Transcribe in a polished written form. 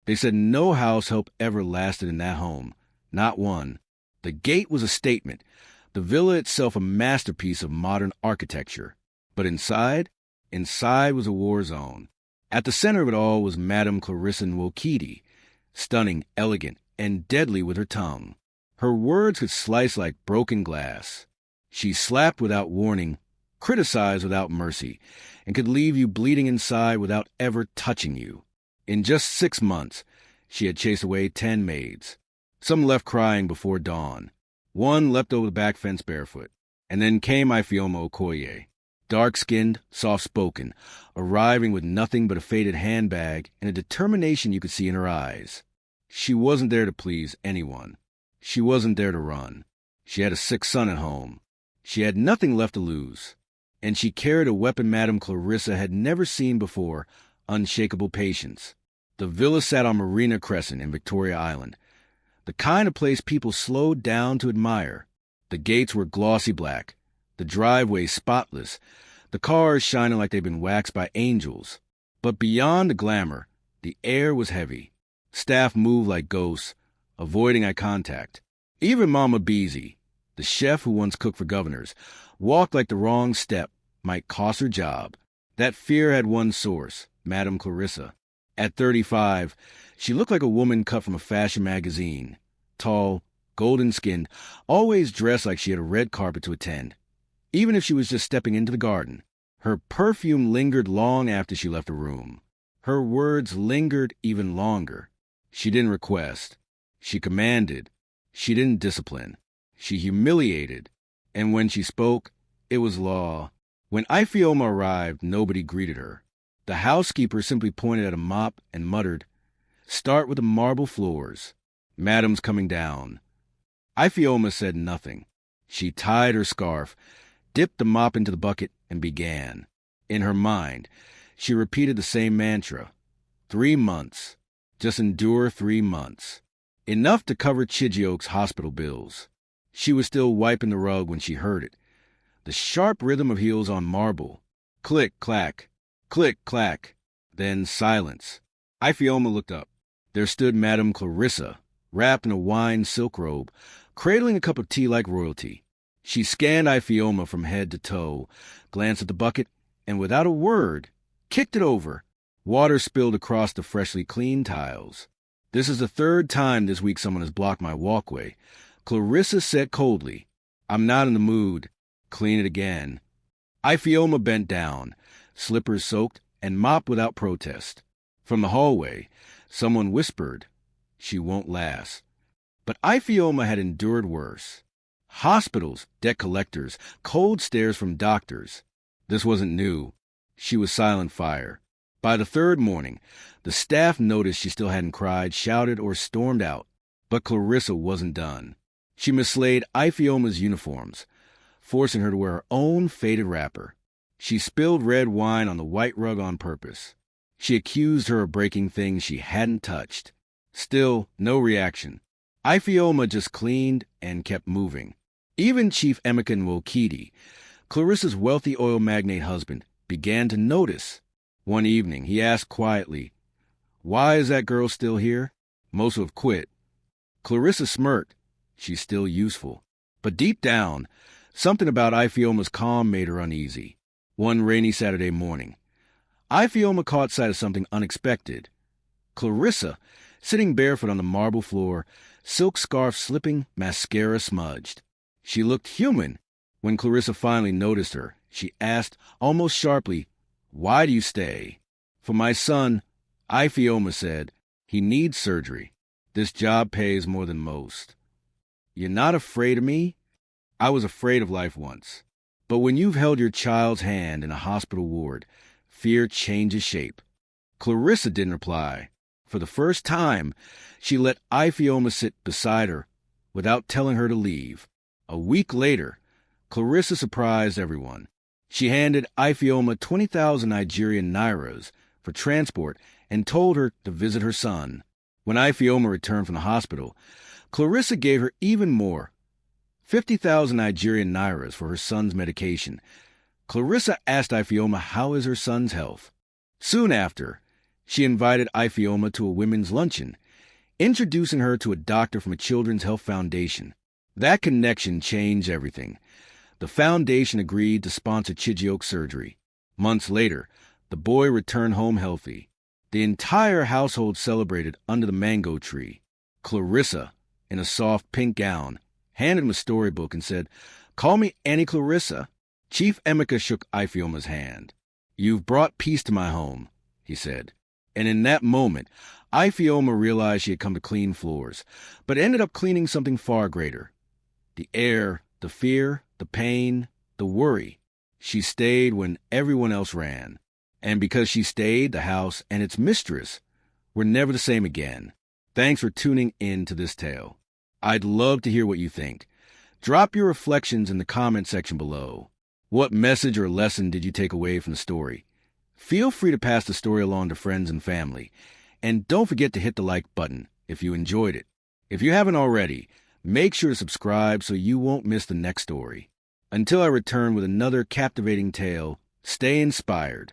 They said no house help ever lasted in that home. Not one. The gate was a statement, the villa itself a masterpiece of modern architecture. But inside was a war zone. At the center of it all was Madame Clarissa Nwokedi, stunning, elegant, and deadly with her tongue. Her words could slice like broken glass. She slapped without warning, criticized without mercy, and could leave you bleeding inside without ever touching you. In just 6 months, she had chased away 10 maids. Some left crying before dawn. One leapt over the back fence barefoot. And then came Ifeoma Okoye, dark-skinned, soft-spoken, arriving with nothing but a faded handbag and a determination you could see in her eyes. She wasn't there to please anyone. She wasn't there to run. She had a sick son at home. She had nothing left to lose. And she carried a weapon Madame Clarissa had never seen before, unshakable patience. The villa sat on Marina Crescent in Victoria Island, the kind of place people slowed down to admire. The gates were glossy black, the driveway spotless, the cars shining like they'd been waxed by angels. But beyond the glamour, the air was heavy. Staff moved like ghosts, avoiding eye contact. Even Mama Beezy, the chef who once cooked for governors, walked like the wrong step might cost her job. That fear had one source, Madame Clarissa. At 35, she looked like a woman cut from a fashion magazine. Tall, golden-skinned, always dressed like she had a red carpet to attend. Even if she was just stepping into the garden, her perfume lingered long after she left the room. Her words lingered even longer. She didn't request. She commanded. She didn't discipline. She humiliated. And when she spoke, it was law. When Ifeoma arrived, nobody greeted her. The housekeeper simply pointed at a mop and muttered, "Start with the marble floors. Madam's coming down." Ifeoma said nothing. She tied her scarf, dipped the mop into the bucket, and began. In her mind, she repeated the same mantra. 3 months. Just endure 3 months. Enough to cover Chijioke's hospital bills. She was still wiping the rug when she heard it. The sharp rhythm of heels on marble. Click, clack. Click, clack. Then silence. Ifeoma looked up. There stood Madame Clarissa, wrapped in a wine silk robe, cradling a cup of tea like royalty. She scanned Ifeoma from head to toe, glanced at the bucket, and without a word, kicked it over. Water spilled across the freshly cleaned tiles. "This is the 3rd time this week someone has blocked my walkway." Clarissa said coldly, "I'm not in the mood. Clean it again." Ifeoma bent down, slippers soaked, and mopped without protest. From the hallway, someone whispered, "She won't last." But Ifeoma had endured worse. Hospitals, debt collectors, cold stares from doctors. This wasn't new. She was silent fire. By the 3rd morning, the staff noticed she still hadn't cried, shouted, or stormed out. But Clarissa wasn't done. She mislaid Ifeoma's uniforms, forcing her to wear her own faded wrapper. She spilled red wine on the white rug on purpose. She accused her of breaking things she hadn't touched. Still, no reaction. Ifeoma just cleaned and kept moving. Even Chief Emeka Nwokedi, Clarissa's wealthy oil magnate husband, began to notice. One evening, he asked quietly, "Why is that girl still here? Most have quit." Clarissa smirked. She's still useful. But deep down, something about Ifeoma's calm made her uneasy. One rainy Saturday morning, Ifeoma caught sight of something unexpected. Clarissa, sitting barefoot on the marble floor, silk scarf slipping, mascara smudged. She looked human. When Clarissa finally noticed her, she asked, almost sharply, "Why do you stay?" "For my son," Ifeoma said. "He needs surgery. This job pays more than most." "You're not afraid of me?" "I was afraid of life once. But when you've held your child's hand in a hospital ward, fear changes shape." Clarissa didn't reply. For the first time, she let Ifeoma sit beside her without telling her to leave. A week later, Clarissa surprised everyone. She handed Ifeoma 20,000 Nigerian nairas for transport and told her to visit her son. When Ifeoma returned from the hospital, Clarissa gave her even more, 50,000 Nigerian nairas for her son's medication. Clarissa asked Ifeoma how is her son's health. Soon after, She invited Ifeoma to a women's luncheon, introducing her to a doctor from a children's health foundation. That connection changed everything. The foundation agreed to sponsor Chijioke's surgery. Months later, the boy returned home healthy. The entire household celebrated under the mango tree. Clarissa, in a soft pink gown, handed him a storybook and said, "Call me Annie Clarissa." Chief Emeka shook Ifeoma's hand. "You've brought peace to my home," he said. And in that moment, Ifeoma realized she had come to clean floors, but ended up cleaning something far greater. The air, the fear, the pain, the worry. She stayed when everyone else ran. And because she stayed, the house and its mistress were never the same again. Thanks for tuning in to this tale. I'd love to hear what you think. Drop your reflections in the comment section below. What message or lesson did you take away from the story? Feel free to pass the story along to friends and family. And don't forget to hit the like button if you enjoyed it. If you haven't already, make sure to subscribe so you won't miss the next story. Until I return with another captivating tale, stay inspired.